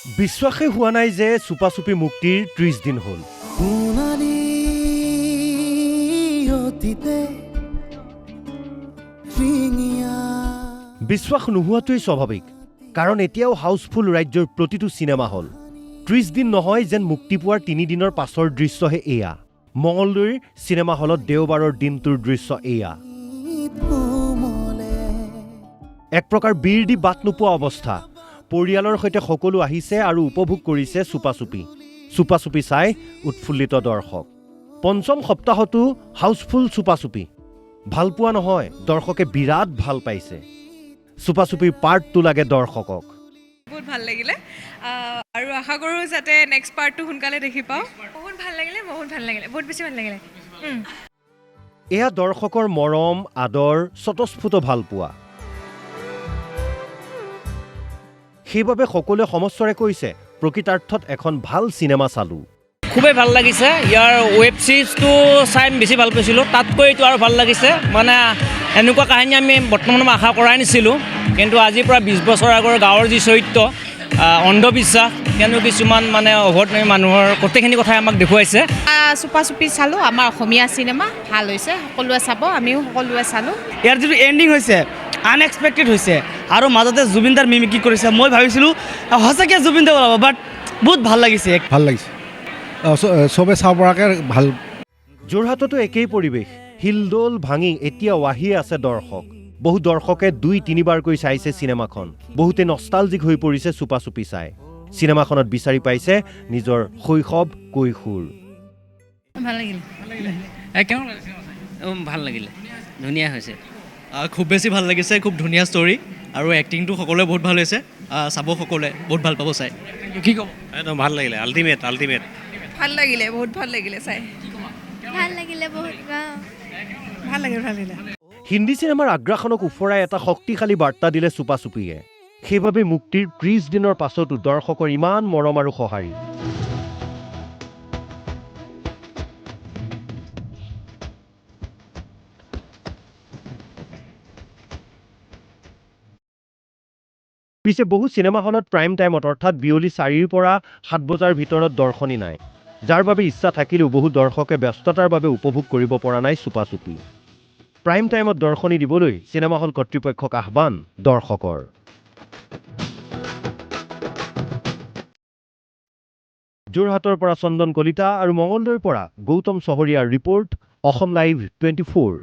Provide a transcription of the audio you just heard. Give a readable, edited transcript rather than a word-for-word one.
বিশ্বাসে হোৱা নাই যে চুপাচুপি মুক্তিৰ ৩০ দিন হ'ল। বিশ্বাস নোহোৱাটোৱেই স্বাভাৱিক, কাৰণ এতিয়াও হাউচফুল ৰাজ্যৰ প্ৰতিটো চিনেমা হল। ৩০ দিন নহয় যেন মুক্তি পোৱাৰ ৩ দিনৰ পাছৰ দৃশ্যহে এয়া। মঙলদৈৰ চিনেমা হলত দেওবাৰৰ দিনটোৰ দৃশ্য এয়া। এক প্ৰকাৰ বীৰ দি বাট নোপোৱা অৱস্থা। পৰিয়ালৰ সৈতে সকলো আহিছে আৰু উপভোগ কৰিছে চুপাচুপি। চুপাচুপি চাই উৎফুল্লিত দৰ্শক। পঞ্চম সপ্তাহতো হাউচফুল চুপাচুপি। ভাল পোৱা নহয়, দৰ্শকে বিৰাট ভাল পাইছে। চুপাচুপিৰ পাৰ্ট 2 লাগে দৰ্শকক। বহুত ভাল লাগিলে আৰু আশা কৰোঁ যাতে নেক্সট পাৰ্টটো সোনকালে দেখি পাওঁ। বহুত ভাল লাগিলে, বহুত বেছি ভাল লাগিলে। এয়া দৰ্শকৰ মৰম, আদৰ, স্বতঃস্ফূৰ্ত ভাল পোৱা। সেইবাবে সকলোৱে সমস্বৰে কৈছে প্ৰকৃতাৰ্থত এখন ভাল চিনেমা চালোঁ। খুবেই ভাল লাগিছে। ইয়াৰ ৱেব ছিৰিজটো চাই বেছি ভাল পাইছিলোঁ, তাতকৈ এইটো আৰু ভাল লাগিছে। মানে এনেকুৱা কাহিনী আমি বৰ্তমান আশা কৰাই নাছিলোঁ, কিন্তু আজিৰ পৰা 20 বছৰ আগৰ গাঁৱৰ যি চৰিত্ৰ, অন্ধবিশ্বাস, কিন্তু কিছুমান মানে অভদ্ৰামী মানুহৰ গোটেইখিনি কথাই আমাক দেখুৱাইছে। চুপাচুপি চালোঁ, আমাৰ অসমীয়া চিনেমা ভাল হৈছে, সকলোৱে চাব, আমিও সকলোৱে চালোঁ। ইয়াৰ যিটো এণ্ডিং হৈছে আনএক্সপেক্টেড হৈছে, আৰু মাজতে জুবিন দাৰ মিমিক্ৰি কৰিছে। মই ভাবিছিলোঁ সঁচাকৈ জুবিন দা ওলাব, বাট বহুত ভাল লাগিছে। চবে চাব পৰাকৈ ভাল। যোৰহাটতো একেই পৰিৱেশ। হিলদোল ভাঙি এতিয়াও আহি আছে দৰ্শক। বহু দৰ্শকে 2-3 বাৰকৈ চাইছে চিনেমাখন। বহুতে নষ্টালজিক হৈ পৰিছে চুপাচুপি চাই। চিনেমাখনত বিচাৰি পাইছে নিজৰ শৈশৱ, কৈশোৰ। ভাল লাগিলে, ভাল লাগিলে, ধুনীয়া হৈছে। খুব বেছি ভাল লাগিছে, খুব ধুনীয়া ষ্টৰী, আৰু এক্টিংটো সকলোৱে বহুত ভাল হৈছে। চাব সকলোৱে বহুত ভাল পাব চাই। কি ক'ব? একদম ভাল লাগিলে, আল্টিমেট। ভাল লাগিলে, বহুত ভাল লাগিলে চাই। ভাল লাগিলে বহুত। ভাল লাগিলে। হিন্দী চিনেমাৰ আগ্ৰাসনক উফৰাই এটা শক্তিশালী বাৰ্তা দিলে চুপাচুপিয়ে। সেইবাবে মুক্তিৰ 30 দিনৰ পাছতো দৰ্শকৰ ইমান মৰম আৰু সঁহাৰি। পিছে বহু চিনেমা হলত প্ৰাইম টাইমত অৰ্থাৎ বিয়লি 4ৰ পৰা 7 বজাৰ ভিতৰত দৰ্শনী নাই, যাৰ বাবে ইচ্ছা থাকিলেও বহু দৰ্শকে ব্যস্ততাৰ বাবে উপভোগ কৰিব পৰা নাই চুপাচুপি। প্ৰাইম টাইমত দৰ্শনী দিবলৈ চিনেমা হল কৰ্তৃপক্ষক আহ্বান দৰ্শকৰ। যোৰহাটৰ পৰা চন্দন কলিতা আৰু মঙলদৈৰ পৰা গৌতম চহৰীয়াৰ ৰিপৰ্ট, অসম লাইভ 24।